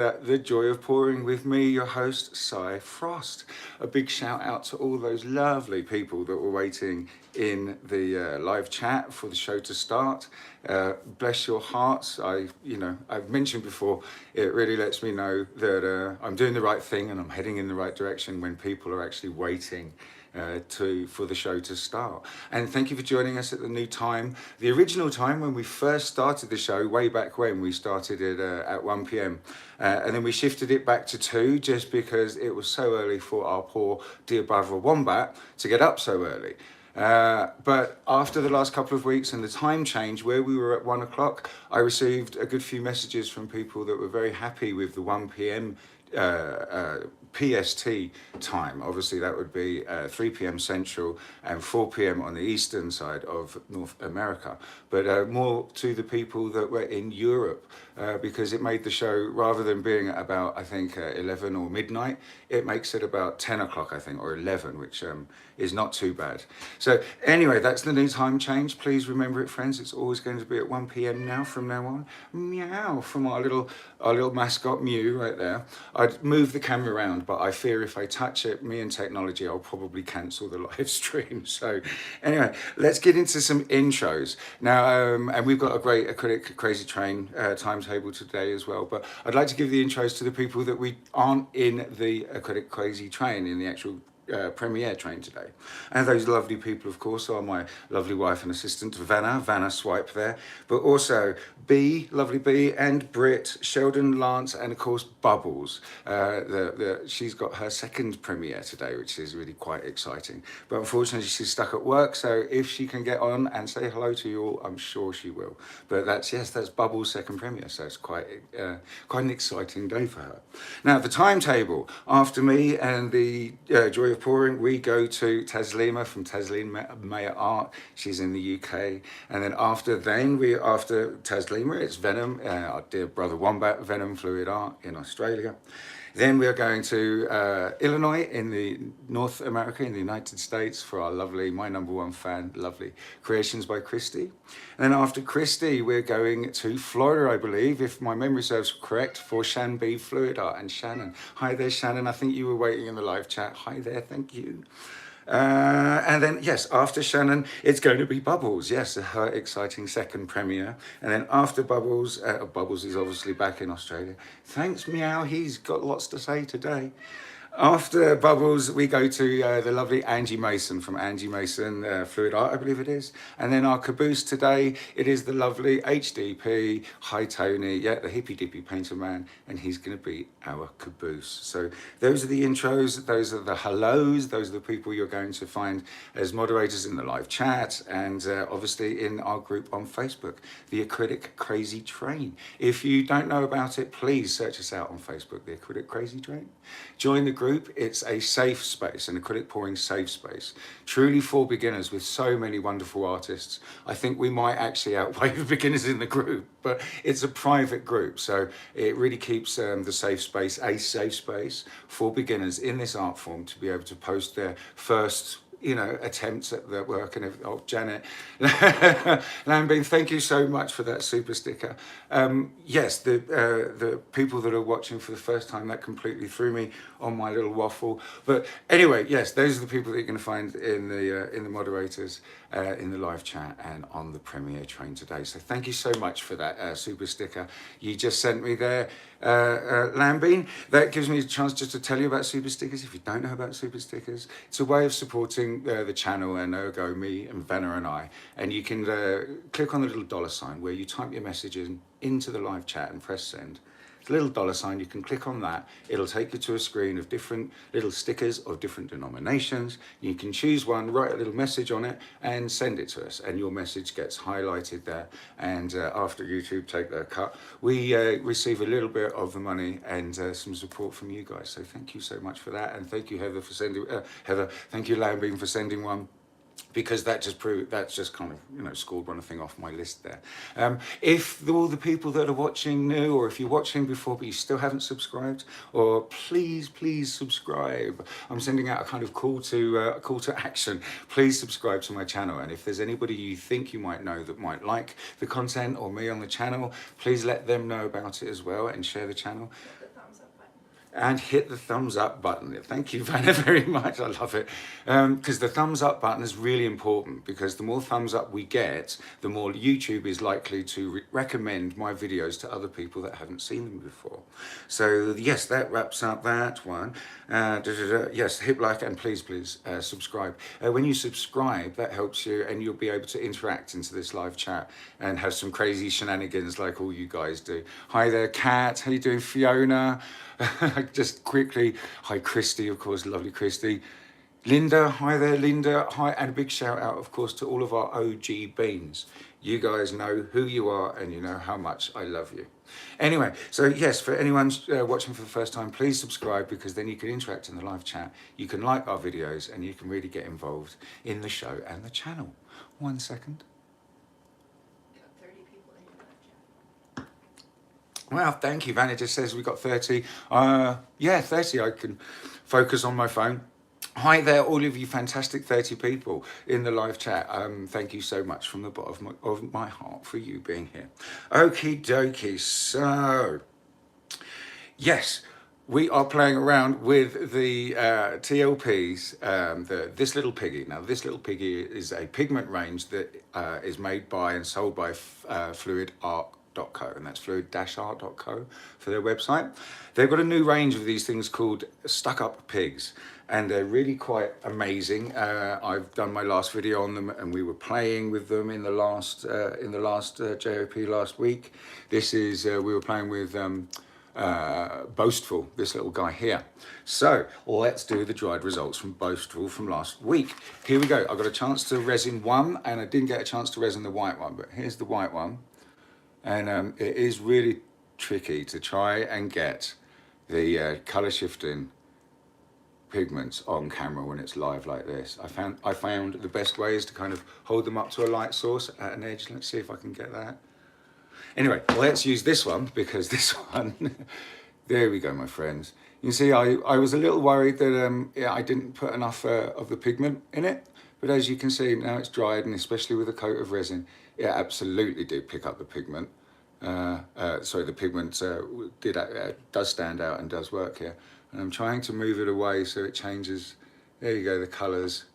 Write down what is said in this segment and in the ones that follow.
The Joy of Pouring with me, your host, Cy Frost. A big shout out to all those lovely people that were waiting in the live chat for the show to start. Bless your hearts. I've mentioned before, it really lets me know that I'm doing the right thing and I'm heading in the right direction when people are actually waiting for the show to start. And thank you for joining us at the new time. The original time when we first started the show, way back when, we started it at 1 p.m. And then we shifted it back to 2 just because it was so early for our poor dear brother Wombat to get up so early. But after the last couple of weeks and the time change where we were at 1 o'clock, I received a good few messages from people that were very happy with the 1 p.m. PST time. Obviously that would be 3 p.m. Central and 4 p.m. on the eastern side of North America, but more to the people that were in Europe, because it made the show, rather than being at about, I think, 11 or midnight, it makes it about 10 o'clock, I think, or 11, which is not too bad. So anyway, that's the new time change. Please remember it, friends. It's always going to be at 1 p.m. now, from now on. Meow, from our little mascot Mew right there. I'd move the camera around, but I fear if I touch it, me and technology, I'll probably cancel the live stream. So anyway, let's get into some intros now. And we've got a great acrylic crazy train timetable today as well, but I'd like to give the intros to the people that we aren't in the acrylic crazy train, in the actual premiere train today. And those lovely people, of course, are my lovely wife and assistant Vanna Swipe there, but also B, lovely B, and Britt, Sheldon, Lance, and of course Bubbles. She's got her second premiere today, which is really quite exciting, but unfortunately she's stuck at work, so if she can get on and say hello to you all, I'm sure she will. But that's Bubbles' second premiere, so it's quite an exciting day for her. Now the timetable: after me and the Joy of Pouring, we go to Taslima from Taslima Art. She's in the UK. And then after Taslima, it's Venom, our dear brother Wombat, Venom Fluid Art in Australia. Then we are going to Illinois in the North America, in the United States, for our lovely, my number one fan, lovely Creations by Christy. And then after Christy, we're going to Florida, I believe, if my memory serves correct, for Shan B Fluid Art and Shannon. Hi there, Shannon. I think you were waiting in the live chat. Hi there, thank you. And then, yes, after Shannon, it's going to be Bubbles. Yes, her exciting second premiere. And then after Bubbles, Bubbles is obviously back in Australia. Thanks, Meow. He's got lots to say today. After Bubbles, we go to the lovely Angie Mason from Angie Mason Fluid Art, I believe it is. And then our caboose today, it is the lovely HDP, Hi Tony, the hippy dippy painter man, and he's going to be our caboose. So those are the intros, those are the hellos, those are the people you're going to find as moderators in the live chat, and obviously in our group on Facebook, the Acrylic Crazy Train. If you don't know about it, please search us out on Facebook, the Acrylic Crazy Train. Join the group. It's a safe space, an acrylic pouring safe space, truly for beginners, with so many wonderful artists. I think we might actually outweigh the beginners in the group, but it's a private group, so it really keeps the safe space a safe space for beginners in this art form to be able to post their first attempts at the work. And Janet Lambing, thank you so much for that super sticker. Yes, the people that are watching for the first time, that completely threw me on my little waffle. But anyway, yes, those are the people that you're going to find in the moderators, in the live chat, and on the premiere train today. So thank you so much for that super sticker you just sent me there, Lambine. That gives me a chance just to tell you about super stickers. If you don't know about super stickers, it's a way of supporting the channel, and ergo me and Vanna and I. And you can click on the little $ where you type your messages into the live chat and press send. It's a little $, you can click on that. It'll take you to a screen of different little stickers of different denominations. You can choose one, write a little message on it, and send it to us. And your message gets highlighted there. And after YouTube take their cut, we receive a little bit of the money and some support from you guys. So thank you so much for that. And thank you, Heather, for sending, thank you, Lambing, for sending one. because that just proved, that's just kind of, you know, scored one thing off my list there. If all the people that are watching new, or if you're watching before but you still haven't subscribed, or please subscribe. I'm sending out a kind of call to action. Please subscribe to my channel, and if there's anybody you think you might know that might like the content or me on the channel, please let them know about it as well and share the channel. and hit the thumbs up button. Thank you, Vanna, very much. I love it. Because the thumbs up button is really important, because the more thumbs up we get, the more YouTube is likely to recommend my videos to other people that haven't seen them before. So yes, that wraps up that one. Yes, hit like and please subscribe. When you subscribe, that helps you, and you'll be able to interact into this live chat and have some crazy shenanigans like all you guys do. Hi there, Kat. How you doing, Fiona? Just quickly, hi Christy, of course, lovely Christy. Linda, hi there, Linda. Hi, and a big shout out, of course, to all of our OG beans. You guys know who you are, and you know how much I love you. Anyway, so yes, for anyone watching for the first time, please subscribe, because then you can interact in the live chat. You can like our videos, and you can really get involved in the show and the channel. 1 second. Well, thank you. Vanna just says we got 30. Yeah, 30. I can focus on my phone. Hi there, all of you fantastic 30 people in the live chat. Thank you so much from the bottom of my heart for you being here. Okie dokie. So, yes, we are playing around with the TLPs, this little piggy. Now, this little piggy is a pigment range that is made by and sold by Fluid Art Co, and that's fluid-art.co for their website. They've got a new range of these things called Stuck Up Pigs, and they're really quite amazing. I've done my last video on them, and we were playing with them in the last JOP last week. This is we were playing with Boastful, this little guy here. So let's do the dried results from Boastful from last week. Here we go. I got a chance to resin one, and I didn't get a chance to resin the white one, but here's the white one. And it is really tricky to try and get the color shifting pigments on camera when it's live like this. I found the best way is to kind of hold them up to a light source at an edge. Let's see if I can get that. Anyway, let's use this one, because this one, there we go, my friends. You can see I was a little worried that yeah, I didn't put enough of the pigment in it, but as you can see now it's dried, and especially with a coat of resin, it absolutely did pick up the pigment. Sorry, the pigment does stand out and does work here. And I'm trying to move it away so it changes. There you go, the colours.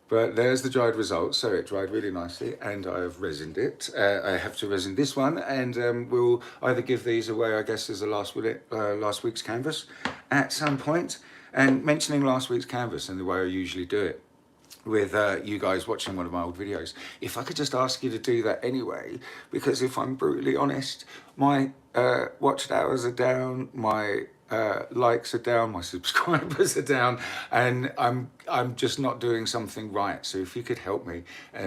But there's the dried results. So it dried really nicely, and I've resined it. I have to resin this one, and we'll either give these away, I guess, as a last week's canvas at some point. And mentioning last week's canvas and the way I usually do it with you guys watching one of my old videos, if I could just ask you to do that anyway, because if I'm brutally honest, my watched hours are down, my likes are down, my subscribers are down, and I'm just not doing something right. So if you could help me,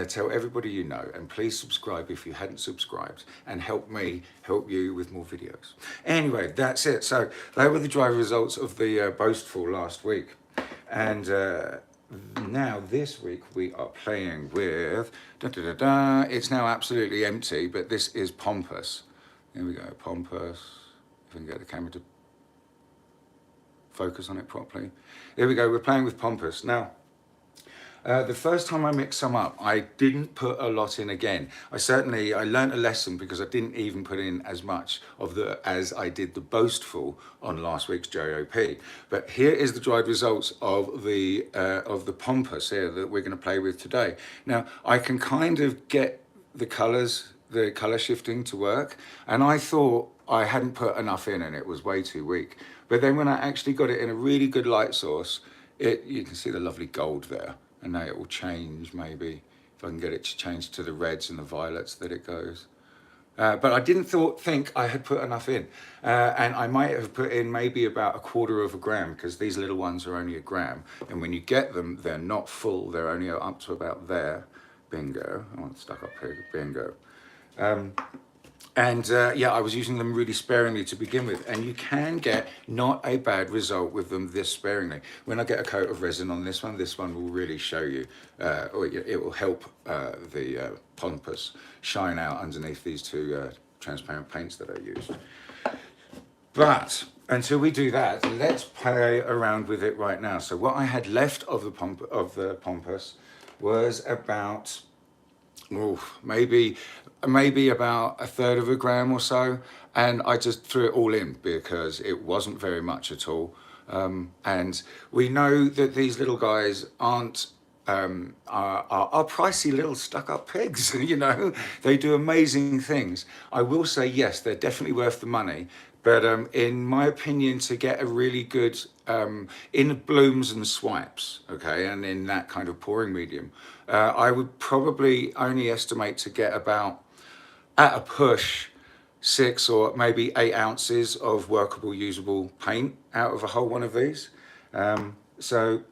tell everybody you know, and please subscribe if you hadn't subscribed, and help me help you with more videos. Anyway, that's it. So they were the dry results of the Boastful last week, and now this week we are playing with it's now absolutely empty, but this is Pompus. Here we go, Pompus. If I can get the camera to focus on it properly. There we go, we're playing with Pompus. Now, the first time I mixed some up, I didn't put a lot in again. I learned a lesson, because I didn't even put in as much as I did the Boastful on last week's JOP. But here is the dried results of the Pompus here that we're going to play with today. Now, I can kind of get the colours, the colour shifting to work, and I thought I hadn't put enough in and it was way too weak. But then when I actually got it in a really good light source, you can see the lovely gold there. And now it will change, maybe, if I can get it to change to the reds and the violets that it goes. But I didn't think I had put enough in. And I might have put in maybe about 1/4 gram, because these little ones are only 1 gram. And when you get them, they're not full. They're only up to about there. Bingo. I want Stuck Up Pig. Bingo. Yeah, I was using them really sparingly to begin with, and you can get not a bad result with them this sparingly. When I get a coat of resin on this one will really show you, or it will help the Pompus shine out underneath these two transparent paints that I used. But until we do that, let's play around with it right now. So what I had left of the Pompus was about maybe about 1/3 of a gram or so, and I just threw it all in because it wasn't very much at all. And we know that these little guys aren't are pricey little stuck-up pigs. You know, they do amazing things. I will say yes, they're definitely worth the money. But in my opinion, to get a really good in blooms and swipes, okay, and in that kind of pouring medium, I would probably only estimate to get about, at a push, 6 or maybe 8 ounces of workable, usable paint out of a whole one of these. So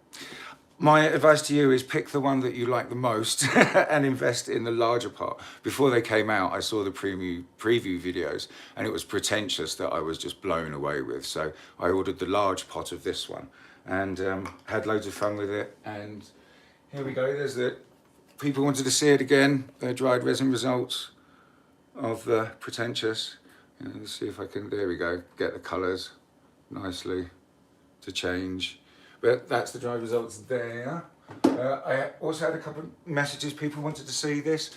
my advice to you is pick the one that you like the most and invest in the larger part. Before they came out, I saw the preview videos, and it was pretentious that I was just blown away with. So I ordered the large pot of this one and had loads of fun with it. And here we go. There's the people wanted to see it again. The dried resin results of the pretentious. Let's see if I can, there we go, get the colours nicely to change. But that's the dried results there. I also had a couple of messages. People wanted to see this.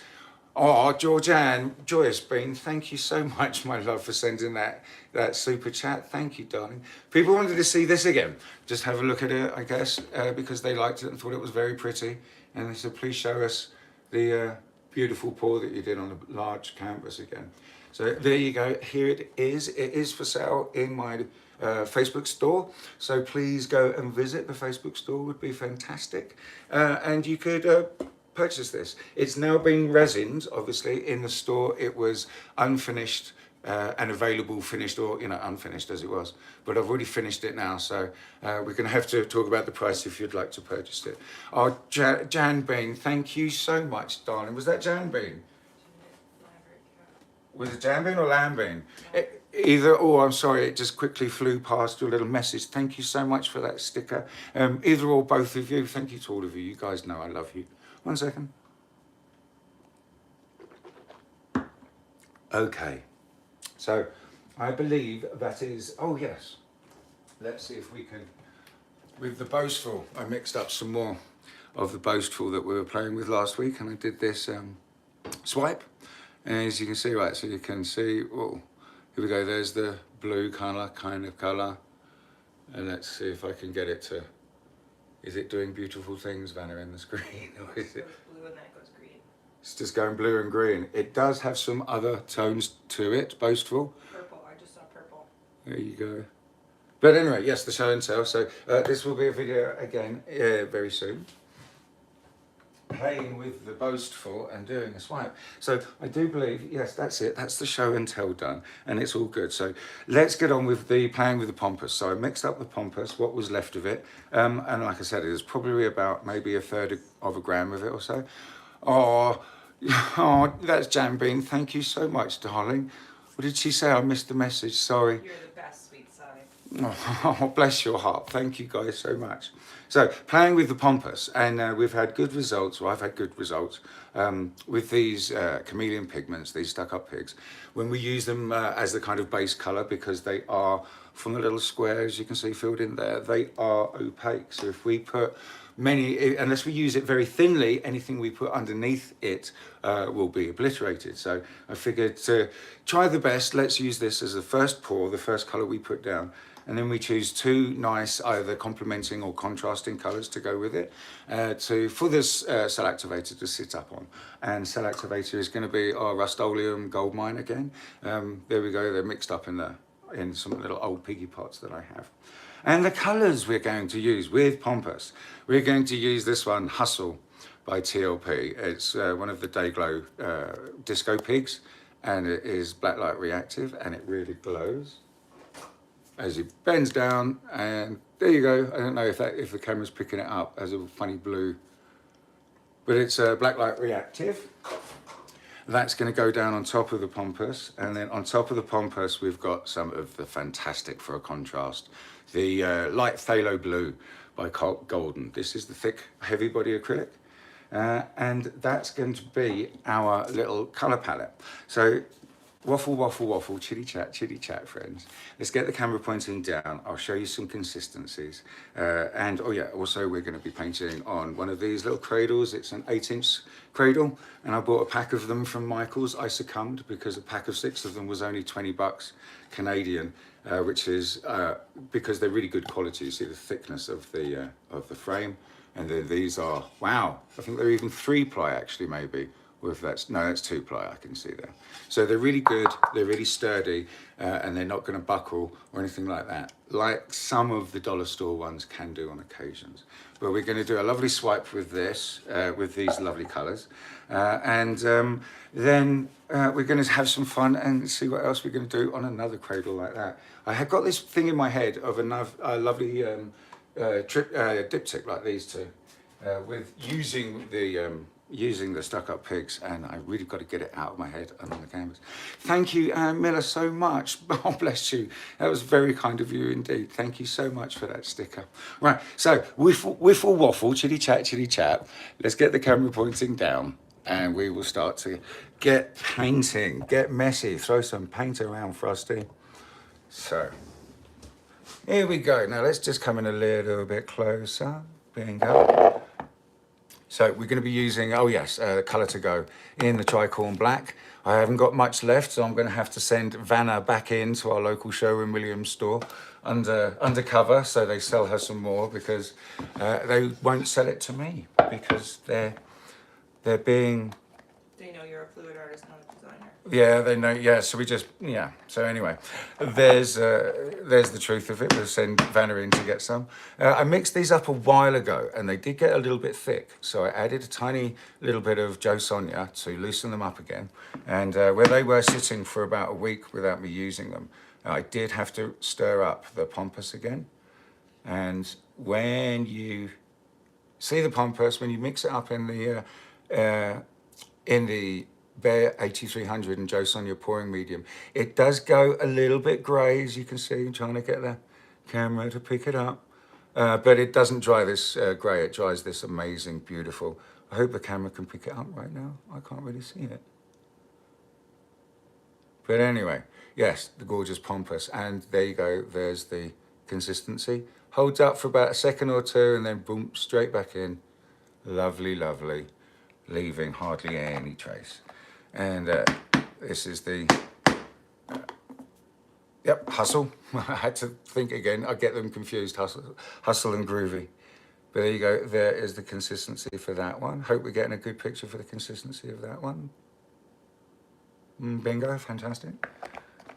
Oh, Georgianne, Joyous Bean, thank you so much, my love, for sending that super chat. Thank you, darling. People wanted to see this again. Just have a look at it, I guess, because they liked it and thought it was very pretty. And they said, please show us the beautiful pour that you did on a large canvas again. So there you go. Here it is. It is for sale in my Facebook store, so please go and visit the Facebook store. Would be fantastic, and you could purchase this. It's now been resined, obviously. In the store it was unfinished and available finished, or unfinished as it was, but I've already finished it now, so we're going to have to talk about the price if you'd like to purchase it. Oh, Jan Bean, thank you so much, darling. Was that Jan Bean? Was it Jan Bean or Lamb Bean? Either or, I'm sorry, it just quickly flew past your little message. Thank you so much for that sticker. Either or, both of you. Thank you to all of you. You guys know I love you. 1 second. Okay. So I believe that is, oh yes. Let's see if we can, with the boastful, I mixed up some more of the boastful that we were playing with last week, and I did this swipe. And as you can see, right, so you can see, oh, here we go, there's the blue kind of colour. And let's see if I can get it to, is it doing beautiful things, Vanna, in the screen? Or is it? Blue and then it goes green. It's just going blue and green. It does have some other tones to it, boastful. Purple, I just saw purple. There you go. But anyway, yes, the show and tell. So this will be a video again very soon. Playing with the boastful and doing a swipe. So I do believe, yes, that's it. That's the show and tell done, and it's all good. So let's get on with the playing with the Pompus. So I mixed up the Pompus, what was left of it, and like I said, it was probably about maybe 1/3 of a gram of it or so. Oh, that's Jan Bean. Thank you so much, darling. What did she say? I missed the message. Sorry. You're the best, sweet side. Oh, bless your heart. Thank you guys so much. So playing with the Pompous, and we've had good results, or I've had good results with these chameleon pigments, these stuck-up pigs, when we use them as the kind of base colour, because they are, from the little squares you can see filled in there, they are opaque. So if we put many, unless we use it very thinly, anything we put underneath it will be obliterated. So I figured to try the best, let's use this as the first pour, the first colour we put down. And then we choose 2 nice, either complementing or contrasting colours to go with it, for this cell activator to sit up on. And cell activator is going to be our Rust-Oleum Gold Mine again. There we go, they're mixed up in some little old piggy pots that I have. And the colours we're going to use with Pompous, we're going to use this one, Hustle by TLP. It's one of the Dayglow disco pigs, and it is black light reactive, and it really glows as it bends down, and there you go. I don't know if the camera's picking it up as a funny blue, but it's black light reactive. That's going to go down on top of the Pompous, and then on top of the Pompous we've got some of the fantastic, for a contrast, the light phthalo blue by Golden. This is the thick heavy body acrylic, and that's going to be our little colour palette. So Waffle, waffle, waffle, chitty chat, friends. Let's get the camera pointing down. I'll show you some consistencies. And oh yeah, also we're going to be painting on one of these little cradles. It's an 8-inch cradle, and I bought a pack of them from Michael's. I succumbed because a pack of 6 of them was only 20 bucks Canadian, which is because they're really good quality. You see the thickness of the frame, and then these are, wow, I think they're even 3-ply actually, maybe. Or if that's, no, that's 2-ply, I can see there. So they're really good, they're really sturdy, and they're not going to buckle or anything like that, like some of the dollar store ones can do on occasions. But we're going to do a lovely swipe with this, with these lovely colours. And then we're going to have some fun and see what else we're going to do on another cradle like that. I had got this thing in my head of a lovely diptych like these two, with using the Stuck Up Pigs, and I really got to get it out of my head and on the canvas. Thank you, Miller, so much. Oh, bless you. That was very kind of you indeed. Thank you so much for that sticker. Right, so whiffle waffle, chitty chat. Let's get the camera pointing down, and we will start to get painting, get messy, throw some paint around, Frosty. So, here we go. Now let's just come in a little bit closer. Bingo. So we're going to be using, oh yes, colour to go in the tricorn black. I haven't got much left, so I'm going to have to send Vanna back into our local Sherwin-Williams store undercover, so they sell her some more, because they won't sell it to me because they're being. They know you're a fluid artist, not a designer. Yeah, they know. Yeah, so we just, yeah. So anyway, there's the truth of it. We'll send Vanna in to get some. I mixed these up a while ago, and they did get a little bit thick. So I added a tiny little bit of Jo Sonia to loosen them up again. And where they were sitting for about a week without me using them, I did have to stir up the Pompus again. And when you see the Pompus, when you mix it up in the Bear 8300 and Jo Sonia pouring medium, it does go a little bit grey, as you can see. I'm trying to get the camera to pick it up, but it doesn't dry this grey. It dries this amazing, beautiful. I hope the camera can pick it up right now. I can't really see it. But anyway, yes, the gorgeous Pompous, and there you go. There's the consistency. Holds up for about a second or two, and then boom, straight back in. Lovely, lovely, leaving hardly any trace. And this is the, yep, Hustle. I had to think again. I get them confused, hustle and Groovy. But there you go. There is the consistency for that one. Hope we're getting a good picture for the consistency of that one. Bingo, fantastic.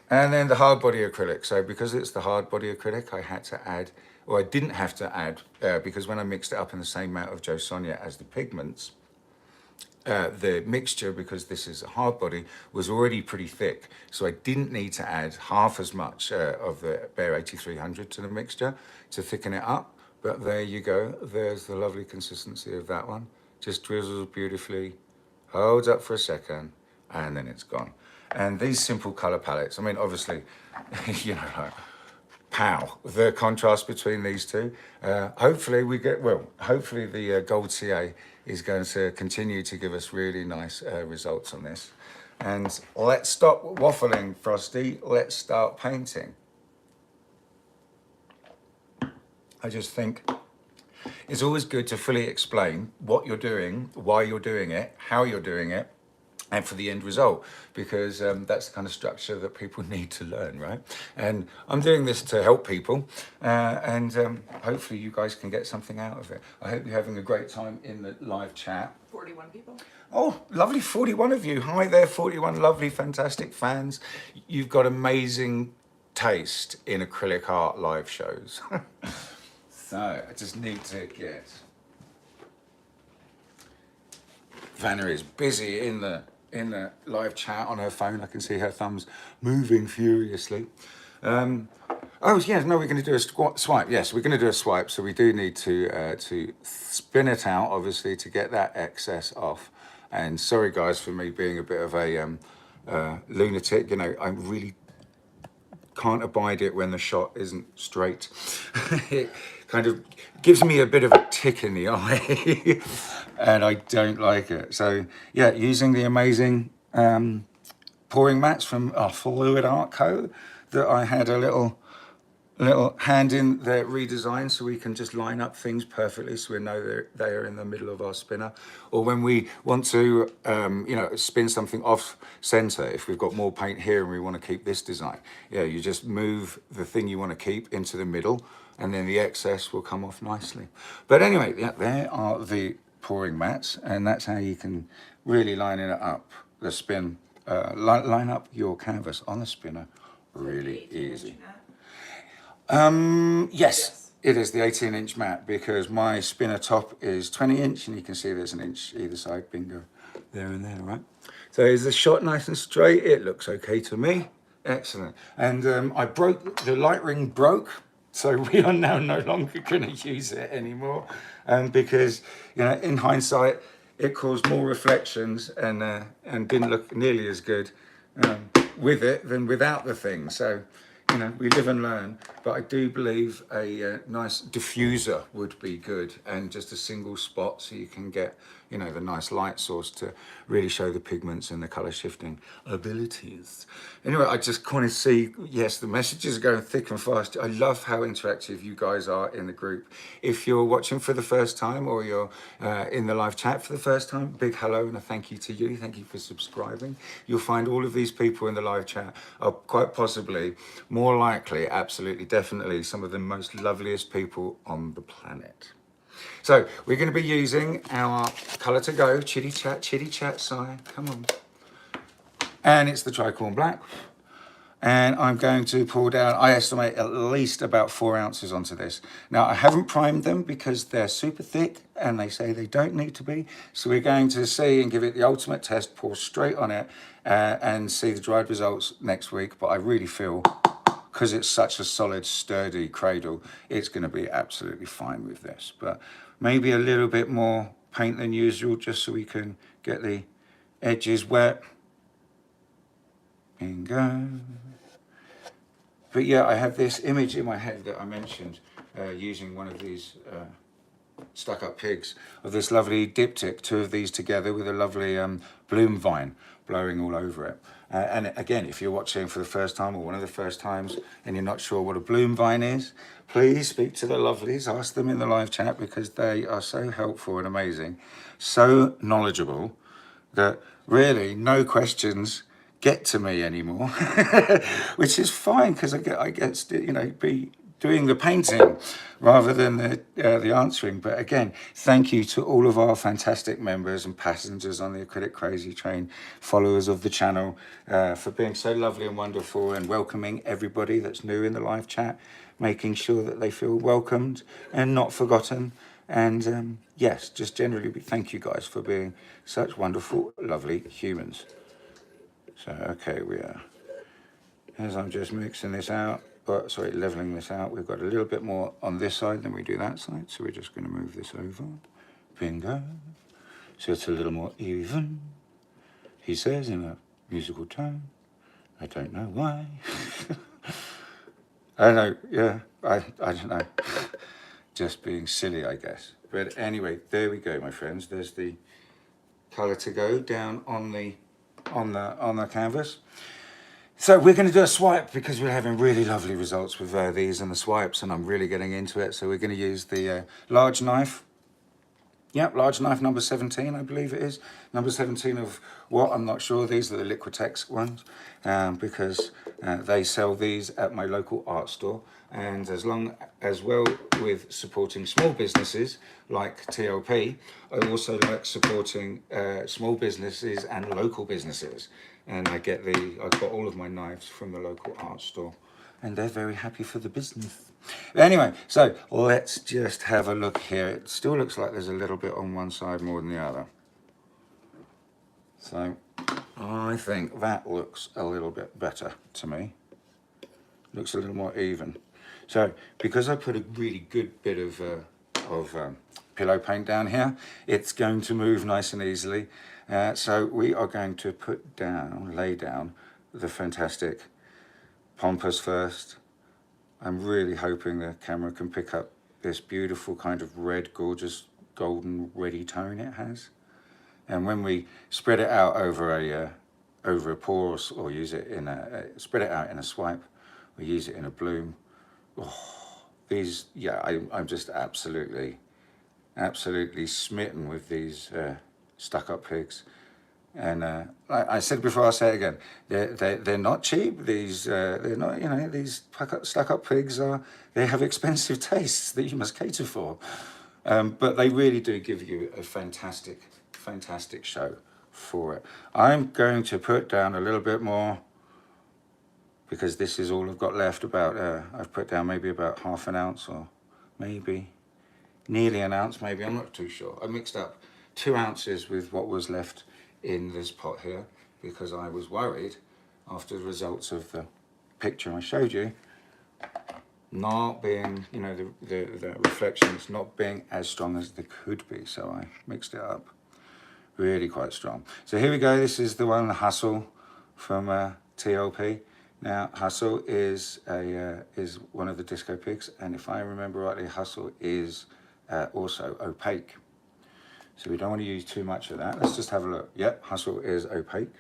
And then the hard body acrylic. So because it's the hard body acrylic, I had to add, or I didn't have to add, because when I mixed it up in the same amount of Jo Sonia as the pigments, the mixture, because this is a hard body, was already pretty thick. So I didn't need to add half as much of the Bear 8300 to the mixture to thicken it up. But there you go. There's the lovely consistency of that one. Just drizzles beautifully, holds up for a second, and then it's gone. And these simple color palettes, I mean, obviously, you know, like, pow, the contrast between these two. Hopefully we get, well, hopefully the Gold CA is going to continue to give us really nice results on this. And let's stop waffling, Frosty. Let's start painting. I just think it's always good to fully explain what you're doing, why you're doing it, how you're doing it, and for the end result, because that's the kind of structure that people need to learn, right? And I'm doing this to help people, and hopefully you guys can get something out of it. I hope you're having a great time in the live chat. 41 people. Oh, lovely, 41 of you. Hi there, 41 lovely, fantastic fans. You've got amazing taste in acrylic art live shows. So I just need to get... Vanna is busy in the live chat on her phone. I can see her thumbs moving furiously. Oh yeah, no, we're going to do a swipe. Yes, we're going to do a swipe. So we do need to spin it out, obviously, to get that excess off. And sorry, guys, for me being a bit of a lunatic. You know, I really can't abide it when the shot isn't straight. It kind of gives me a bit of a tick in the eye. And I don't like it. So yeah, using the amazing pouring mats from Fluid Art Co that I had a little hand in their redesign, so we can just line up things perfectly so we know they are in the middle of our spinner. Or when we want to spin something off center, if we've got more paint here and we want to keep this design, you just move the thing you want to keep into the middle and then the excess will come off nicely. But anyway, there are the pouring mats, and that's how you can really line it up, the spin, line up your canvas on the spinner really easy. Yes, it is the 18-inch mat, because my spinner top is 20-inch, and you can see there's an inch either side. Bingo, there and there, right? So is the shot nice and straight? It looks okay to me. Excellent. And I broke, the light ring broke, so we are now no longer going to use it anymore, because, in hindsight, it caused more reflections and didn't look nearly as good with it than without the thing. So, we live and learn, but I do believe a nice diffuser would be good, and just a single spot so you can get, the nice light source to really show the pigments and the color shifting abilities. Anyway, I just want to see, yes, the messages are going thick and fast. I love how interactive you guys are in the group. If you're watching for the first time, or you're in the live chat for the first time, big hello and a thank you to you. Thank you for subscribing. You'll find all of these people in the live chat are quite possibly, more likely, absolutely, definitely some of the most loveliest people on the planet. So we're going to be using our colour to go, chitty chat, sigh, come on. And it's the tricorn black. And I'm going to pour down, I estimate, at least about 4 ounces onto this. Now, I haven't primed them because they're super thick and they say they don't need to be. So we're going to see and give it the ultimate test, pour straight on it and see the dried results next week. But I really feel, because it's such a solid, sturdy cradle, it's going to be absolutely fine with this. But maybe a little bit more paint than usual, just so we can get the edges wet. Bingo. But yeah, I have this image in my head that I mentioned, using one of these Stuck Up Pigs, of this lovely diptych, 2 of these together with a lovely bloom vine blowing all over it. And again, if you're watching for the first time, or one of the first times, and you're not sure what a bloom vine is, please speak to the lovelies, ask them in the live chat, because they are so helpful and amazing, so knowledgeable, that really no questions get to me anymore, which is fine, because I get to, be doing the painting rather than the answering. But again, thank you to all of our fantastic members and passengers on the Acrylic Crazy Train, followers of the channel, for being so lovely and wonderful, and welcoming everybody that's new in the live chat, making sure that they feel welcomed and not forgotten. And yes, just generally thank you guys for being such wonderful, lovely humans. So, okay, we are, as I'm just mixing this out, leveling this out, we've got a little bit more on this side than we do that side, so we're just going to move this over. Bingo. So it's a little more even, he says in a musical tone. I don't know why. I don't know, yeah, I don't know. Just being silly, I guess. But anyway, there we go, my friends. There's the colour to go down on the canvas. So we're going to do a swipe, because we're having really lovely results with these and the swipes, and I'm really getting into it. So we're going to use the large knife. Yep, large knife number 17, I believe it is. Number 17 of what? I'm not sure. These are the Liquitex ones, because they sell these at my local art store. And as well with supporting small businesses like TLP, I also like supporting small businesses and local businesses. And I've got all of my knives from the local art store, and they're very happy for the business. Anyway, so let's just have a look here. It still looks like there's a little bit on one side more than the other. So I think that looks a little bit better to me. Looks a little more even. So because I put a really good bit of pillow paint down here, it's going to move nice and easily. So we are going to lay down the fantastic Pompus first. I'm really hoping the camera can pick up this beautiful kind of red, gorgeous, golden, reddy tone it has. And when we spread it out over over a pour or use it in spread it out in a swipe or use it in a bloom. Oh, these, yeah, I'm just absolutely smitten with these stuck up pigs. And like I said before, I'll say it again. They're not cheap. These they're not, you know, these stuck up pigs they have expensive tastes that you must cater for. But they really do give you a fantastic show for it. I'm going to put down a little bit more because this is all I've got left. About I've put down maybe about half an ounce or maybe nearly an ounce. Maybe, I'm not too sure. I mixed up 2 ounces with what was left in this pot here because I was worried after the results of the picture I showed you not being, you know, the reflections not being as strong as they could be, so I mixed it up really quite strong. So here we go. This is the one, Hustle, from TLP. Now Hustle is one of the disco pigs, and if I remember rightly, Hustle is also opaque. So we don't want to use too much of that. Let's just have a look. Yep, Hustle is opaque.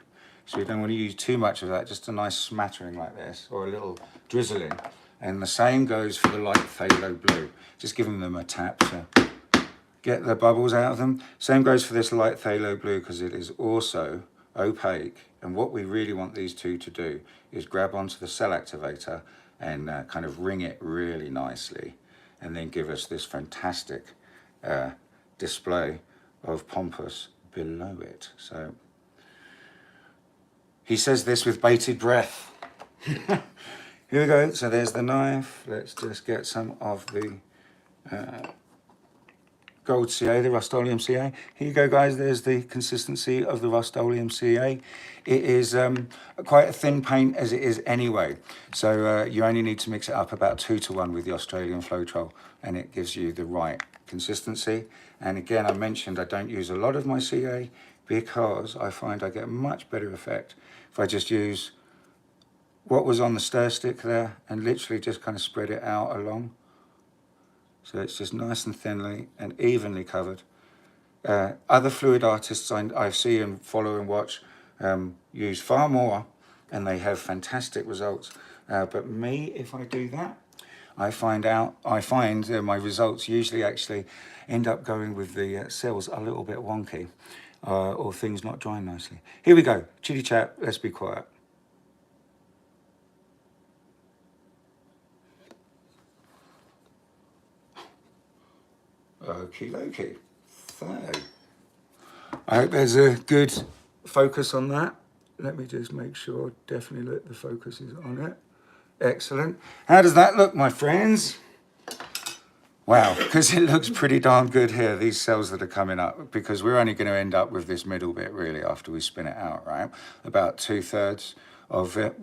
So we don't want to use too much of that, just a nice smattering like this, or a little drizzling. And the same goes for the light phthalo blue. Just giving them a tap to get the bubbles out of them. Same goes for this light phthalo blue because it is also opaque. And what we really want these two to do is grab onto the cell activator and kind of ring it really nicely, and then give us this fantastic display of Pompus below it. So he says this with bated breath. Here we go. So there's the knife. Let's just get some of the gold CA, the Rust-Oleum CA. Here you go, guys. There's the consistency of the Rust-Oleum CA. It is quite a thin paint as it is anyway. So you only need to mix it up about 2 to 1 with the Australian Floetrol, and it gives you the right consistency. And again, I mentioned I don't use a lot of my CA because I find I get a much better effect if I just use what was on the stir stick there and literally just kind of spread it out along. So it's just nice and thinly and evenly covered. Other fluid artists I see and follow and watch use far more, and they have fantastic results. But me, if I do that, I find my results usually actually end up going with the cells a little bit wonky, or things not drying nicely. Here we go, chitty chat, let's be quiet. Okie dokie. So, I hope there's a good focus on that. Let me just make sure, definitely look, the focus is on it. Excellent. How does that look, my friends? Wow, because it looks pretty darn good here, these cells that are coming up, because we're only going to end up with this middle bit really after we spin it out, right? About 2/3 of it.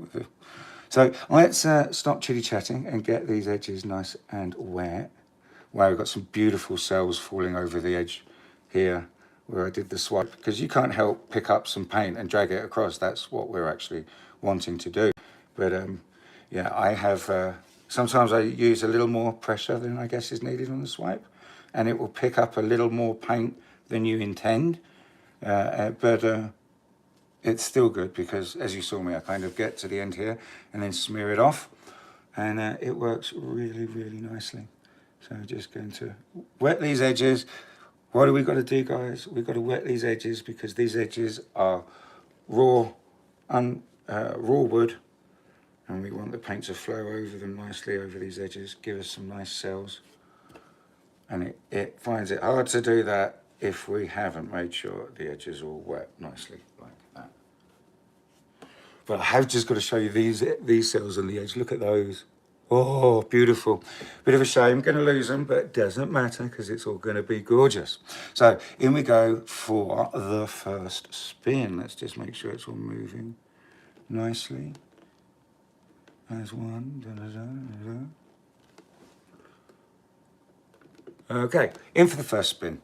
So let's stop chitty chatting and get these edges nice and wet. Wow, we've got some beautiful cells falling over the edge here where I did the swipe, because you can't help pick up some paint and drag it across. That's what we're actually wanting to do. But yeah, I have, sometimes I use a little more pressure than I guess is needed on the swipe, and it will pick up a little more paint than you intend. But it's still good because, as you saw me, I kind of get to the end here and then smear it off, and it works really, really nicely. So I'm just going to wet these edges. What do we got to do, guys? We've got to wet these edges because these edges are raw wood, and we want the paint to flow over them nicely over these edges, give us some nice cells. And it finds it hard to do that if we haven't made sure the edges are all wet nicely like that. But I have just got to show you these cells on the edge. Look at those. Oh, beautiful. Bit of a shame, going to lose them, but it doesn't matter because it's all going to be gorgeous. So in we go for the first spin. Let's just make sure it's all moving nicely. There's one. Okay, in for the first spin.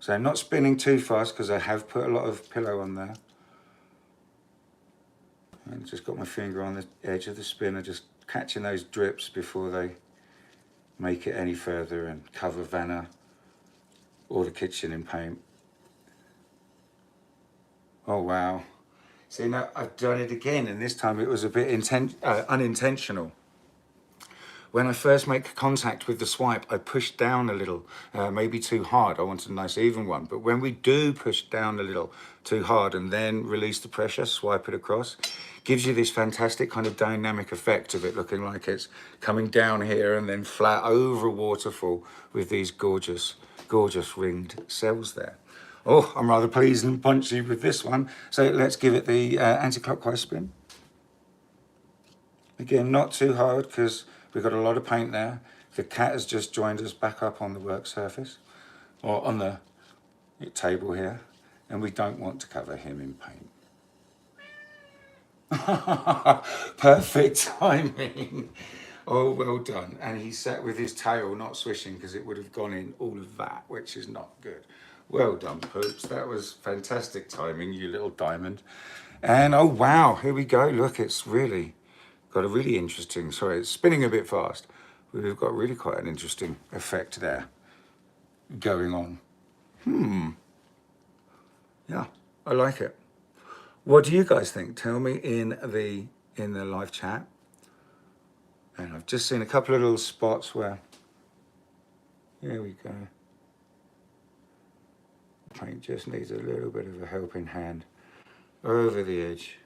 So I'm not spinning too fast because I have put a lot of pillow on there. And just got my finger on the edge of the spinner, just catching those drips before they make it any further and cover Vanna or the kitchen in paint. Oh wow, See, now I've done it again, and this time it was a bit unintentional. When I first make contact with the swipe, I push down a little, maybe too hard. I wanted a nice even one. But when we do push down a little too hard and then release the pressure, swipe it across, gives you this fantastic kind of dynamic effect of it looking like it's coming down here and then flat over a waterfall with these gorgeous, gorgeous ringed cells there. Oh, I'm rather pleased and punchy with this one. So let's give it the anti-clockwise spin. Again, not too hard because we've got a lot of paint there. The cat has just joined us back up on the work surface or on the table here, and we don't want to cover him in paint. Perfect timing. Oh, well done. And he sat with his tail not swishing because it would have gone in all of that, which is not good. Well done, Poops. That was fantastic timing, you little diamond. And oh, wow, here we go. Look, it's really got a really interesting, sorry, it's spinning a bit fast. We've got really quite an interesting effect there going on. Yeah, I like it. What do you guys think? Tell me in the live chat. And I've just seen a couple of little spots where, here we go. Paint just needs a little bit of a helping hand over the edge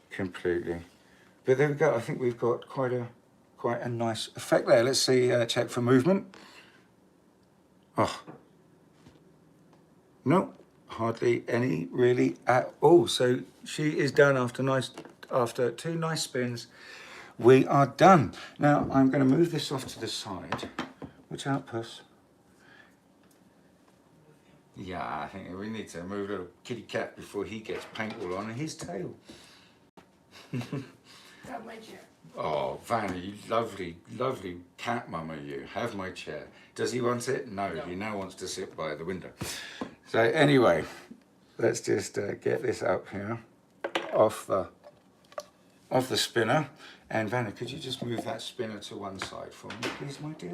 completely. But there we go. I think we've got quite a nice effect there. Let's see, check for movement. Oh, no, hardly any really at all. So she is done after two nice spins. We are done. Now I'm going to move this off to the side. Watch out, Puss. Yeah, I think we need to move little kitty cat before he gets paint all on his tail. Have my chair. Oh, Vanna, you lovely, lovely cat mama you. Have my chair. Does he want it? No, he now wants to sit by the window. So anyway, let's just get this up here off the spinner. And Vanna, could you just move that spinner to one side for me, please, my dear?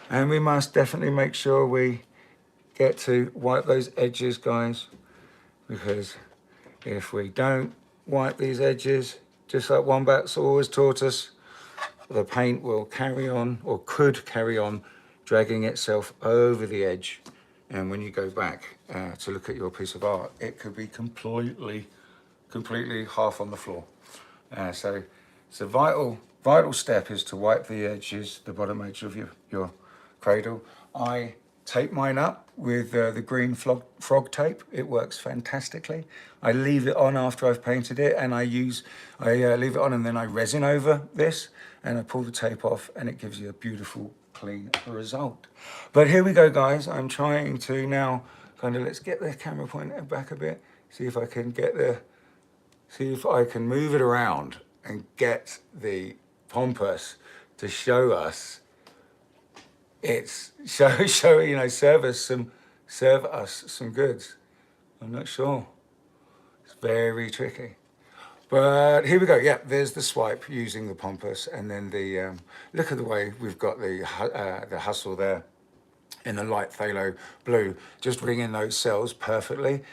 And we must definitely make sure we get to wipe those edges, guys, because if we don't wipe these edges, just like Wombat's always taught us, the paint will carry on, or could carry on, dragging itself over the edge. And when you go back to look at your piece of art, it could be completely half on the floor. So it's a vital step is to wipe the edges, the bottom edge of your cradle. I tape mine up with the green frog tape. It works fantastically. I leave it on after I've painted it, and I leave it on and then I resin over this and I pull the tape off, and it gives you a beautiful clean result. But here we go, guys. I'm trying to now let's get the camera pointed back a bit, see if I can move it around and get the Pompus to show us serve us some goods. I'm not sure. It's very tricky. But here we go. Yeah, there's the swipe using the Pompus, and then the look at the way we've got the hustle there in the light phthalo blue, just ringing those cells perfectly.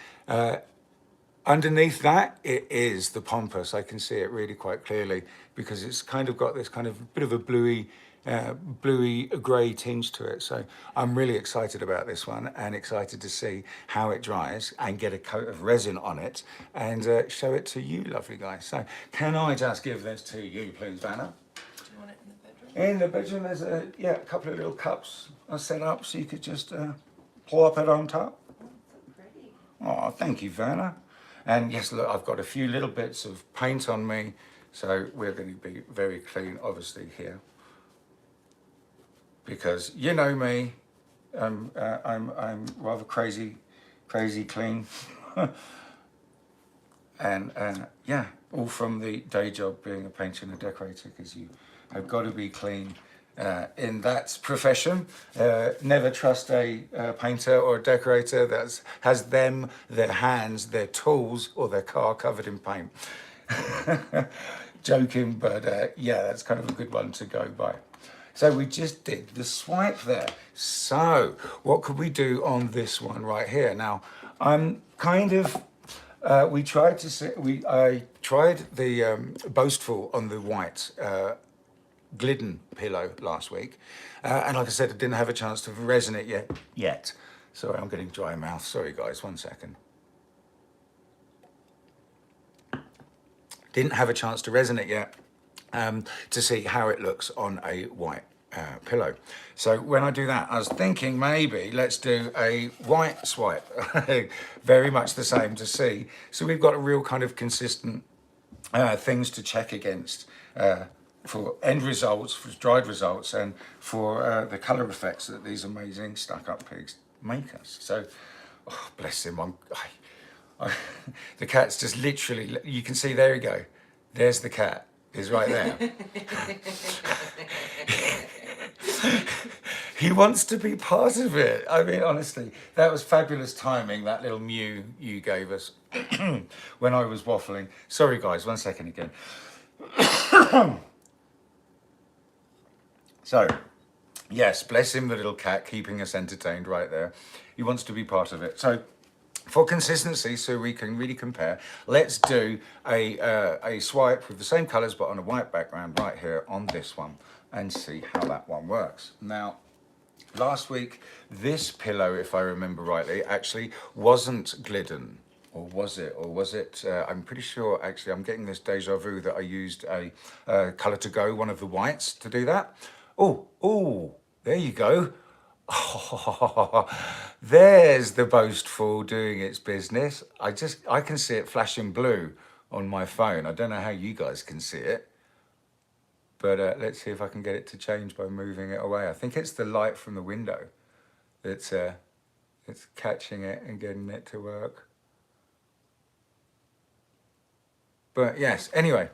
Underneath that, it is the Pompus. I can see it really quite clearly because it's kind of got this kind of bit of a bluey grey tinge to it. So I'm really excited about this one and excited to see how it dries and get a coat of resin on it and show it to you lovely guys. So can I just give this to you, please, Vanna? Do you want it in the bedroom? In the bedroom, there's a couple of little cups are set up so you could just plop it on top. Oh, it's so pretty. Oh, thank you, Vanna. And yes, look, I've got a few little bits of paint on me, so we're going to be very clean, obviously, here. Because you know me, I'm rather crazy clean. And yeah, all from the day job being a painter and a decorator, because you have got to be clean in that profession. Never trust a painter or a decorator that has their hands, their tools, or their car covered in paint. Joking, but yeah, that's kind of a good one to go by. So we just did the swipe there. So what could we do on this one right here? Now, I'm kind of We tried to see, I tried the Boastful on the white Glidden pillow last week, and like I said, I didn't have a chance to resin it yet. Sorry, I'm getting dry mouth. Sorry, guys, 1 second. Didn't have a chance to resin it yet to see how it looks on a white pillow. So when I do that, I was thinking maybe let's do a white swipe, very much the same to see. So we've got a real kind of consistent things to check against for end results, for dried results, and for the colour effects that these amazing stuck-up pigs make us. So, oh, bless him, the cat's just literally, you can see, there you go. There's the cat, is right there. He wants to be part of it. I mean, honestly, that was fabulous timing, that little mew you gave us when I was waffling. Sorry, guys, 1 second again. So, yes, bless him, the little cat, keeping us entertained right there. He wants to be part of it. So, for consistency, so we can really compare, let's do a swipe with the same colours but on a white background right here on this one and see how that one works. Now, last week, this pillow, if I remember rightly, actually wasn't Glidden. Or was it? Or was it? I'm pretty sure, actually, I'm getting this deja vu that I used a Colour to Go, one of the whites, to do that. Oh, there you go. Oh, there's the Boastful doing its business. I can see it flashing blue on my phone. I don't know how you guys can see it, but let's see if I can get it to change by moving it away. I think it's the light from the window that's it's catching it and getting it to work. But yes, anyway,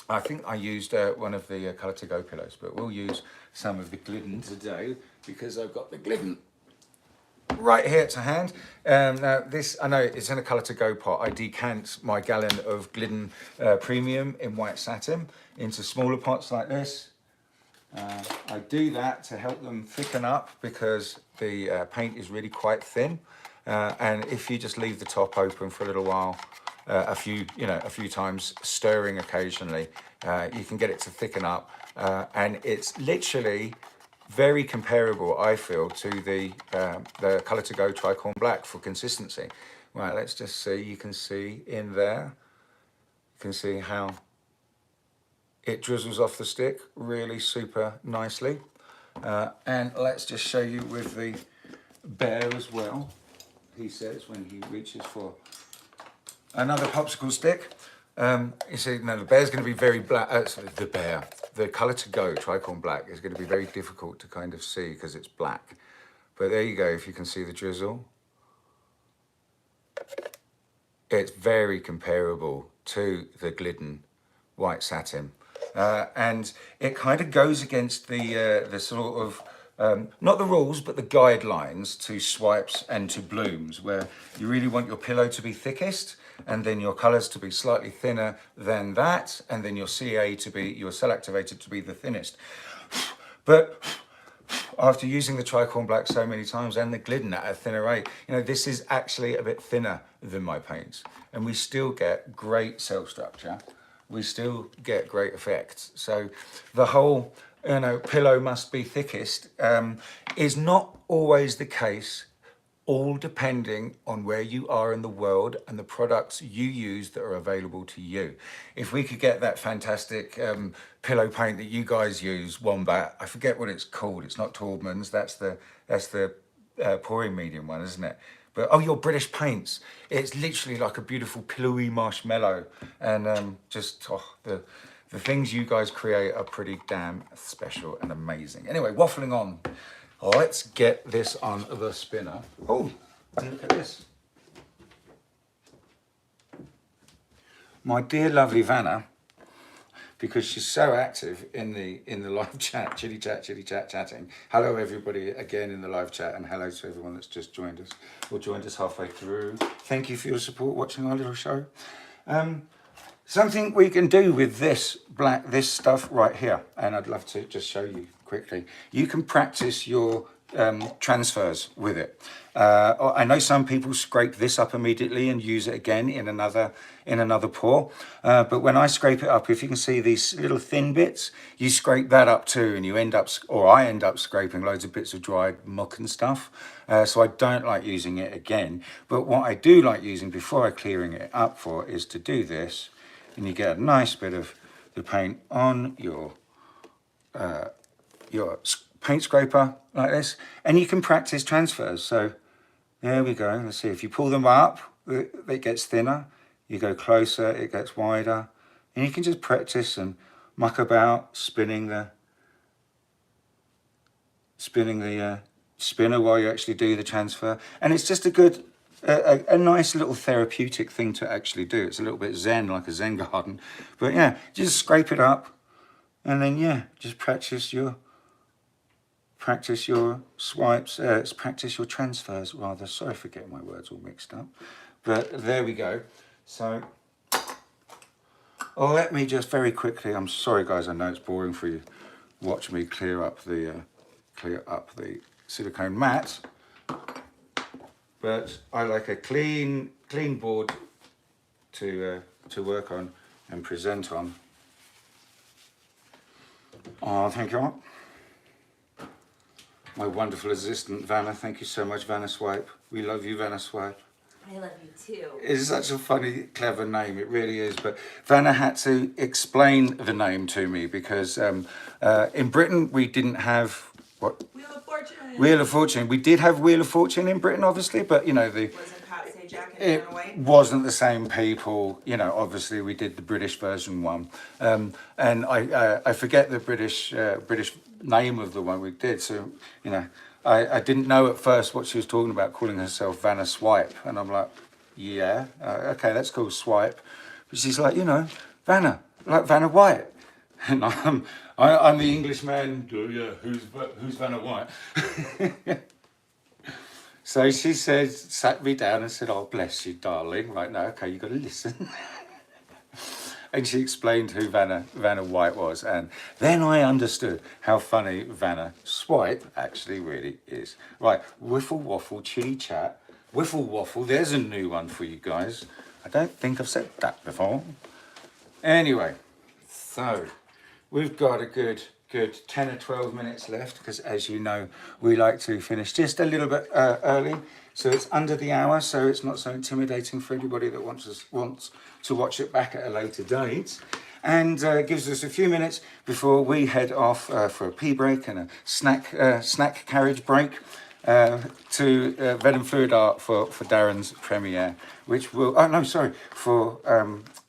I think I used one of the Colour to Go pillows, but we'll use some of the Glidden today because I've got the Glidden right here to hand. Now this, I know it's in a Colour to Go pot. I decant my gallon of Glidden Premium in white satin into smaller pots like this. I do that to help them thicken up because the paint is really quite thin. And if you just leave the top open for a little while, a few times, stirring occasionally, you can get it to thicken up, and it's literally very comparable, I feel, to the Colour to Go Tricorn Black for consistency. Right, let's just see. You can see in there, you can see how it drizzles off the stick really super nicely. And let's just show you with the bear as well. He says when he reaches for another popsicle stick. You see, no, the bear's going to be very black. Sorry, the Colour to Go Tricorn Black is going to be very difficult to kind of see because it's black. But there you go, if you can see the drizzle. It's very comparable to the Glidden white satin. And it kind of goes against the sort of, not the rules, but the guidelines to swipes and to blooms, where you really want your pillow to be thickest, and then your colours to be slightly thinner than that, and then your CA to be, your cell activated to be the thinnest. But after using the Tricorn Black so many times and the Glidden at a thinner rate, you know, this is actually a bit thinner than my paints, and we still get great cell structure. We still get great effects. So the whole, you know, pillow must be thickest is not always the case, all depending on where you are in the world and the products you use that are available to you. If we could get that fantastic pillow paint that you guys use, Wombat, I forget what it's called. It's not Taubman's. That's the pouring medium one, isn't it? But oh, your British paints. It's literally like a beautiful pillowy marshmallow, and just the things you guys create are pretty damn special and amazing. Anyway, waffling on. Let's get this on the spinner. Oh, look at this. My dear lovely Vanna, because she's so active in the live chat, chitty chat, chatting. Hello everybody again in the live chat, and hello to everyone that's just joined us or joined us halfway through. Thank you for your support watching our little show. Something we can do with this stuff right here, and I'd love to just show you quickly. You can practice your transfers with it. I know some people scrape this up immediately and use it again in another pour. But when I scrape it up, if you can see these little thin bits, you scrape that up too, and you end up, or I end up scraping loads of bits of dried muck and stuff. So I don't like using it again. But what I do like using before I clearing it up for is to do this, and you get a nice bit of the paint on your paint scraper like this, and you can practice transfers. So there we go. Let's see, if you pull them up, it gets thinner. You go closer, it gets wider, and you can just practice and muck about spinning the spinner while you actually do the transfer. And it's just a good a nice little therapeutic thing to actually do. It's a little bit zen, like a Zen garden. But yeah, just scrape it up, and then yeah, just practice your swipes, practice your transfers rather. Sorry for getting my words all mixed up. But there we go. So, let me just very quickly, I'm sorry guys, I know it's boring for you. Watch me clear up the silicone mat. But I like a clean board to work on and present on. Oh, thank you. My wonderful assistant, Vanna. Thank you so much, Vanna Swipe. We love you, Vanna Swipe. I love you too. It's such a funny, clever name. It really is. But Vanna had to explain the name to me because in Britain we didn't have what? Wheel of Fortune. Wheel of Fortune. We did have Wheel of Fortune in Britain, obviously, but you know Wasn't Pat Sajak and it Anna White? wasn't the same people. You know, obviously we did the British version one, and I forget the British name of the one we did. So you know, I didn't know at first what she was talking about, calling herself Vanna Swipe, and I'm like, yeah, okay, that's cool, Swipe. But she's like, you know, Vanna, like Vanna White. And I'm the Englishman. Oh yeah, who's Vanna White? So she said, sat me down and said, "Oh bless you, darling. Right now, okay, you got to listen." And she explained who Vanna White was, and then I understood how funny Vanna Swipe actually really is. Right, Wiffle Waffle Chili Chat. Wiffle Waffle. There's a new one for you guys. I don't think I've said that before. Anyway, so. We've got a good 10 or 12 minutes left because, as you know, we like to finish just a little bit early. So it's under the hour, so it's not so intimidating for anybody that wants to watch it back at a later date. And gives us a few minutes before we head off for a pee break and a snack carriage break to Venom Fluid Art for Darren's premiere, which will, for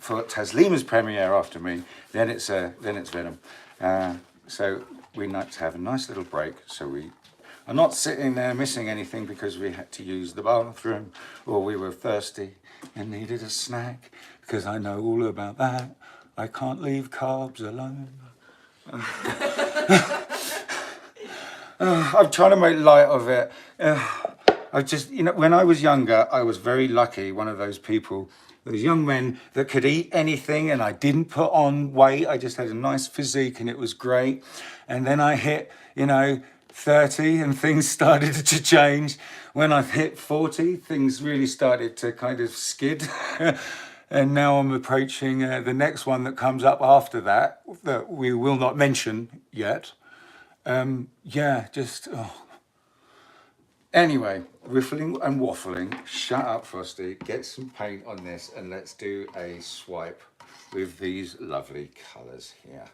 Taslima's premiere after me. Then it's Venom. So we like to have a nice little break, so we are not sitting there missing anything because we had to use the bathroom or we were thirsty and needed a snack, because I know all about that. I can't leave carbs alone. I'm trying to make light of it. I just, you know, when I was younger, I was very lucky, one of those people, those young men that could eat anything, and I didn't put on weight. I just had a nice physique and it was great. And then I hit, 30 and things started to change. When I hit 40, things really started to kind of skid. And now I'm approaching the next one that comes up after that we will not mention yet. Anyway, riffling and waffling. Shut up, Frosty. Get some paint on this and let's do a swipe with these lovely colours here.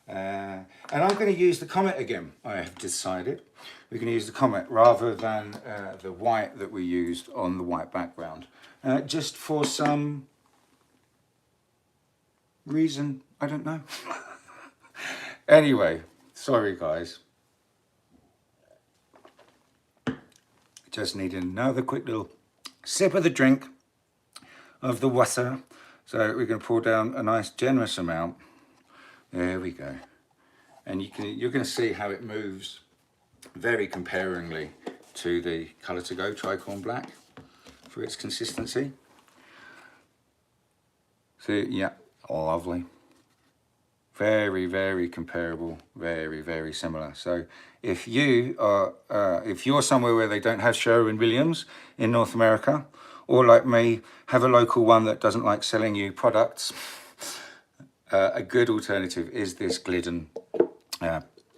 And I'm going to use the Comet again, I have decided. We're going to use the Comet rather than the white that we used on the white background. Just for some reason, I don't know. Anyway, sorry guys. Just need another quick little sip of the drink of the water. So we're going to pour down a nice generous amount. There we go. And you're going to see how it moves very comparingly to the Colour to Go Tricorn Black for its consistency. So yeah, lovely. Very, very comparable, very, very similar. So if you are, if you're somewhere where they don't have Sherwin-Williams in North America, or like me, have a local one that doesn't like selling you products, a good alternative is this Glidden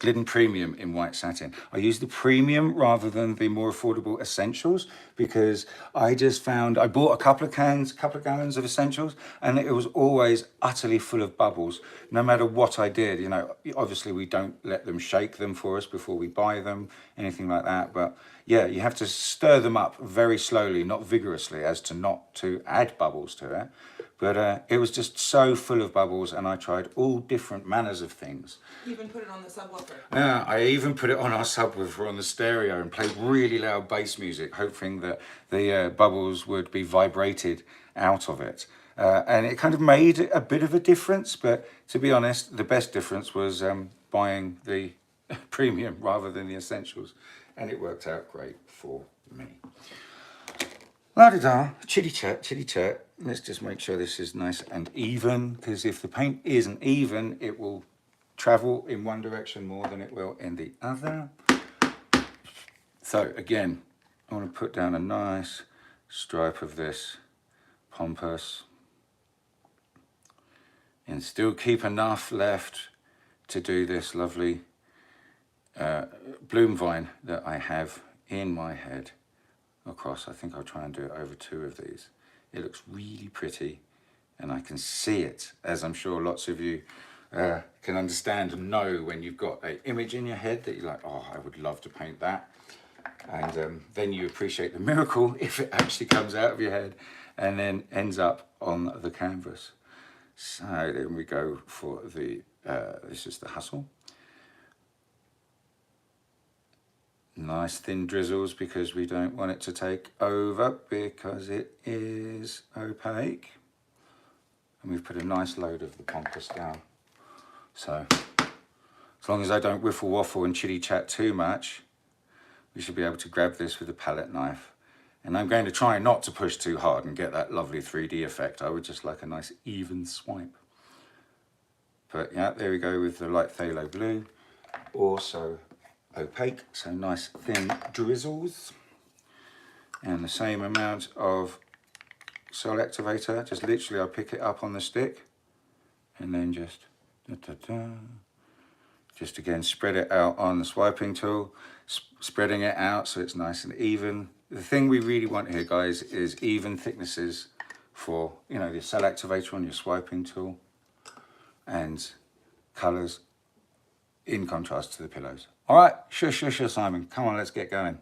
Glidden Premium in white satin. I use the premium rather than the more affordable essentials because I just found, I bought a couple of gallons of essentials, and it was always utterly full of bubbles, no matter what I did. You know, obviously we don't let them shake them for us before we buy them, anything like that. But yeah, you have to stir them up very slowly, not vigorously, as to not to add bubbles to it. But it was just so full of bubbles, and I tried all different manners of things. You even put it on the subwoofer. Yeah, I even put it on our subwoofer on the stereo and played really loud bass music, hoping that the bubbles would be vibrated out of it. And it kind of made a bit of a difference, but to be honest, the best difference was buying the premium rather than the essentials, and it worked out great for me. La-da-da, chitty-chat. Let's just make sure this is nice and even, because if the paint isn't even, it will travel in one direction more than it will in the other. So again, I want to put down a nice stripe of this Pompus and still keep enough left to do this lovely bloom vine that I have in my head across. I think I'll try and do it over 2 of these. It looks really pretty, and I can see it, as I'm sure lots of you can understand and know when you've got an image in your head that you're like, oh, I would love to paint that. And then you appreciate the miracle if it actually comes out of your head and then ends up on the canvas. So then we go for the, this is the Hustle. Nice thin drizzles because we don't want it to take over because it is opaque. And we've put a nice load of the Pompous down. So as long as I don't whiffle waffle and chitty chat too much, we should be able to grab this with a palette knife. And I'm going to try not to push too hard and get that lovely 3D effect. I would just like a nice even swipe. But yeah, there we go with the light phthalo blue. Also opaque, so nice thin drizzles. And the same amount of cell activator, just literally I pick it up on the stick and then just just again spread it out on the swiping tool, spreading it out so it's nice and even. The thing we really want here, guys, is even thicknesses for, you know, the cell activator on your swiping tool and colors in contrast to the pillows. All right, shush, Simon. Come on, let's get going.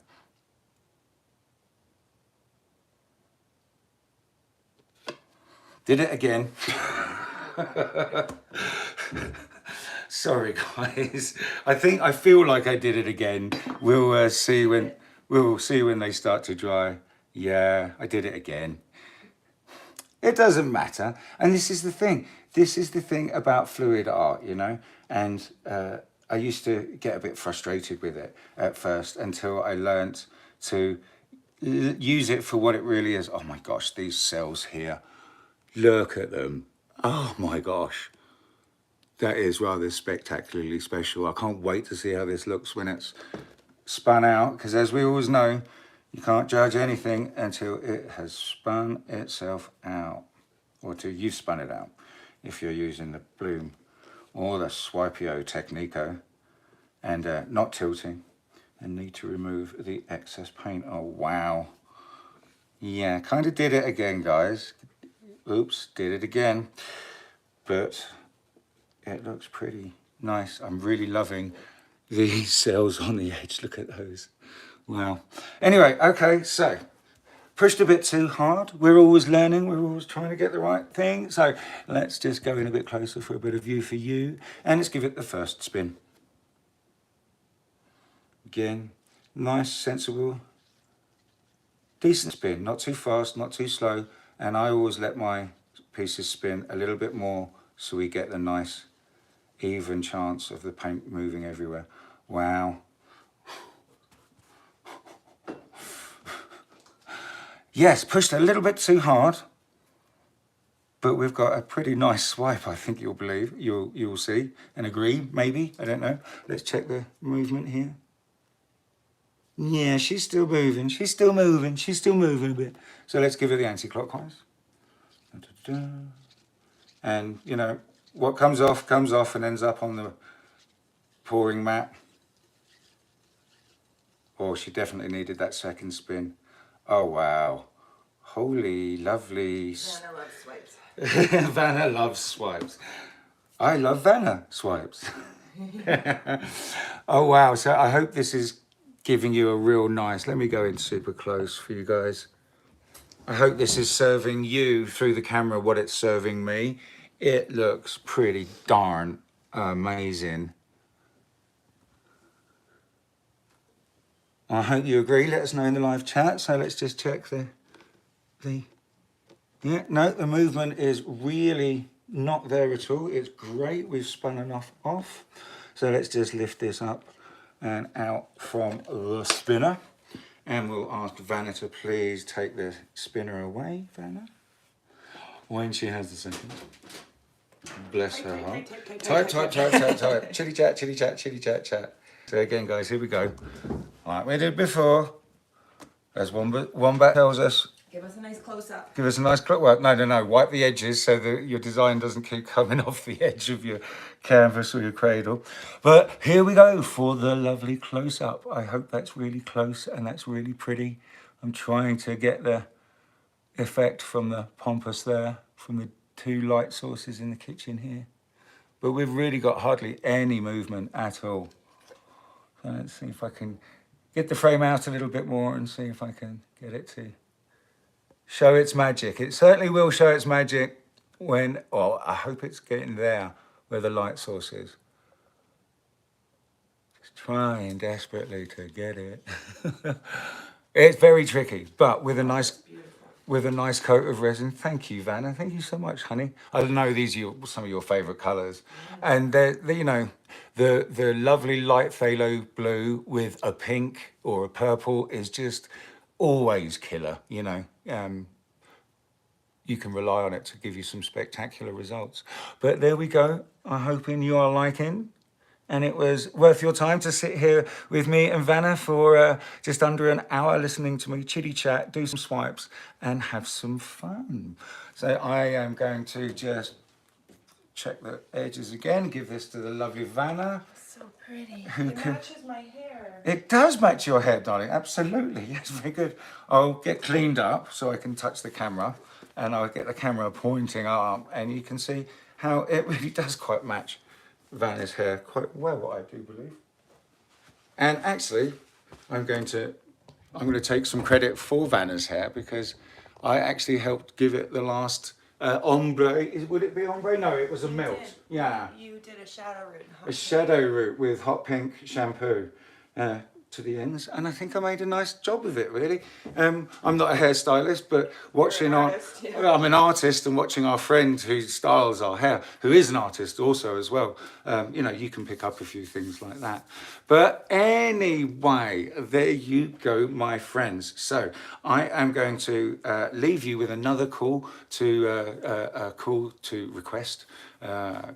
Did it again. Sorry, guys. I feel like I did it again. We'll see when they start to dry. Yeah, I did it again. It doesn't matter. And this is the thing. This is the thing about fluid art, you know. And I used to get a bit frustrated with it at first until I learnt to use it for what it really is. Oh my gosh, these cells here. Look at them. Oh my gosh. That is rather spectacularly special. I can't wait to see how this looks when it's spun out, because as we always know, you can't judge anything until it has spun itself out, or till you've spun it out, if you're using the bloom or the Swipeo Technico, and not tilting, and need to remove the excess paint. Oh wow. Yeah, kind of did it again, guys. Oops, did it again. But it looks pretty nice. I'm really loving these cells on the edge. Look at those. Wow. Anyway, okay, so pushed a bit too hard. We're always learning. We're always trying to get the right thing. So let's just go in a bit closer for a bit of view for you. And let's give it the first spin. Again, nice, sensible, decent spin. Not too fast, not too slow. And I always let my pieces spin a little bit more so we get the nice even chance of the paint moving everywhere. Wow. Yes, pushed a little bit too hard. but we've got a pretty nice swipe, I think you'll see and agree, maybe, I don't know. Let's check the movement here. Yeah, she's still moving a bit. So let's give her the anti-clockwise. And, you know, what comes off and ends up on the pouring mat. Oh, she definitely needed that second spin. Oh, wow. Holy, lovely. Vanna loves swipes. Vanna loves swipes. I love Vanna swipes. Oh, wow. So I hope this is giving you a real nice, let me go in super close for you guys. I hope this is serving you through the camera what it's serving me. It looks pretty darn amazing. I hope you agree. Let us know in the live chat. So let's just check the movement is really not there at all. It's great. We've spun enough off. So let's just lift this up and out from the spinner. And we'll ask Vanna to please take the spinner away, Vanna, when she has the second. Bless her heart. Type. Chitty chat, chat. So again, guys, here we go. Like we did before. As Wombat tells us. Give us a nice close-up. Give us a nice clockwork. No. Wipe the edges so that your design doesn't keep coming off the edge of your canvas or your cradle. But here we go for the lovely close-up. I hope that's really close and that's really pretty. I'm trying to get the effect from the Pompus there, from the two light sources in the kitchen here. But we've really got hardly any movement at all. So let's see if I can get the frame out a little bit more and see if I can get it to show its magic. It certainly will show its magic when, well, I hope it's getting there where the light source is. Just trying desperately to get it. It's very tricky, but with a nice coat of resin. Thank you, Vanna. Thank you so much, honey. I know these are some of your favorite colors. And you know, the lovely light phthalo blue with a pink or a purple is just always killer, you know. You can rely on it to give you some spectacular results. But there we go. I'm hoping you are liking. And it was worth your time to sit here with me and Vanna for just under an hour listening to me chitty chat, do some swipes and have some fun. So I am going to just check the edges again, give this to the lovely Vanna. So pretty. It matches my hair. It does match your hair, darling. Absolutely. Yes, very good. I'll get cleaned up so I can touch the camera and I'll get the camera pointing up and you can see how it really does quite match Vanna's hair quite well, I do believe. And actually, I'm going to take some credit for Vanna's hair because I actually helped give it the last ombre. Would it be ombre? No, it was a melt. Yeah. You did a shadow root. A shadow root with hot pink shampoo to the ends, and I think I made a nice job of it, really. I'm not a hairstylist, but watching I'm an artist, and watching our friend who styles our hair, who is an artist also as well, you know, you can pick up a few things like that. But anyway, there you go, my friends. So I am going to leave you with another call to request.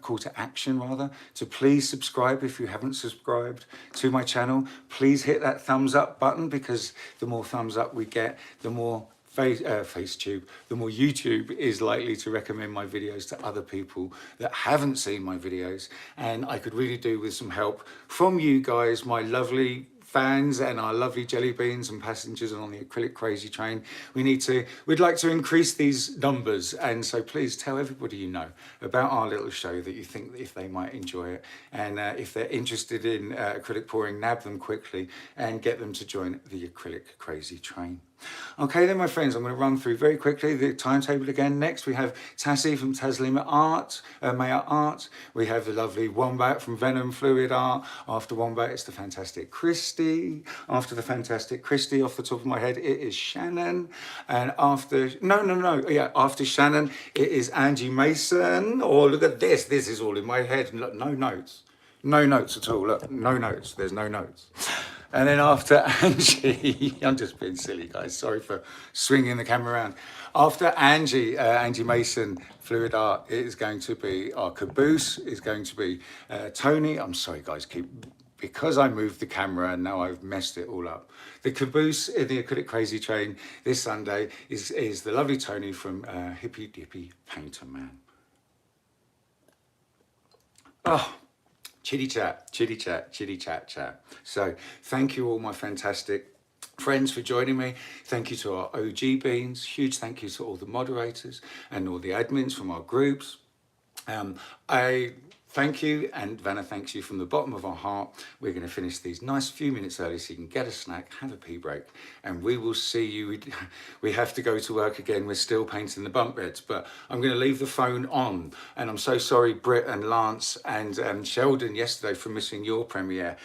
Call to action rather, to please subscribe if you haven't subscribed to my channel. Please hit that thumbs up button because the more thumbs up we get, the more the more YouTube is likely to recommend my videos to other people that haven't seen my videos. And I could really do with some help from you guys, my lovely fans and our lovely jelly beans and passengers on the acrylic crazy train. We'd like to increase these numbers, and so please tell everybody you know about our little show that you think if they might enjoy it, and if they're interested in acrylic pouring, nab them quickly and get them to join the acrylic crazy train. Okay then, my friends, I'm going to run through very quickly the timetable again. Next we have Tassie from Taslima Maya Art. We have the lovely Wombat from Venom Fluid Art. After Wombat it's the fantastic Christy. After the fantastic Christy, off the top of my head, it is Shannon. And after after Shannon it is Angie Mason. Oh, look at this. This is all in my head. Look, no notes. No notes at all. Look, no notes. There's no notes. And then after Angie, I'm just being silly, guys. Sorry for swinging the camera around. After Angie, Angie Mason, Fluid Art, it is going to be our caboose, is going to be Tony. I'm sorry, guys, because I moved the camera and now I've messed it all up. The caboose in the Acrylic Crazy Train this Sunday is the lovely Tony from Hippy Dippy Painter Man. Oh, chitty chat, chitty chat, chitty chat, chat. So thank you all my fantastic friends for joining me. Thank you to our OG beans. Huge thank you to all the moderators and all the admins from our groups. I thank you, and Vanna thanks you from the bottom of our heart. We're going to finish these nice few minutes early so you can get a snack, have a pee break, and we will see you. We have to go to work again. We're still painting the bunk beds, but I'm going to leave the phone on. And I'm so sorry, Britt and Lance and Sheldon yesterday for missing your premiere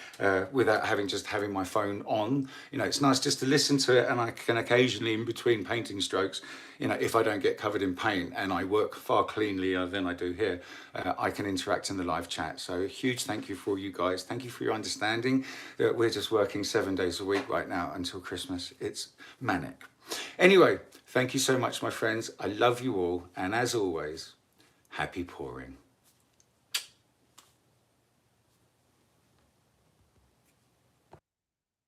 without having my phone on. You know, it's nice just to listen to it, and I can occasionally, in between painting strokes, you know, if I don't get covered in paint and I work far cleanlier than I do here, I can interact in the live chat. So a huge thank you for you guys. Thank you for your understanding that we're just working 7 days a week right now until Christmas. It's manic. Anyway, thank you so much, my friends. I love you all. And as always, happy pouring.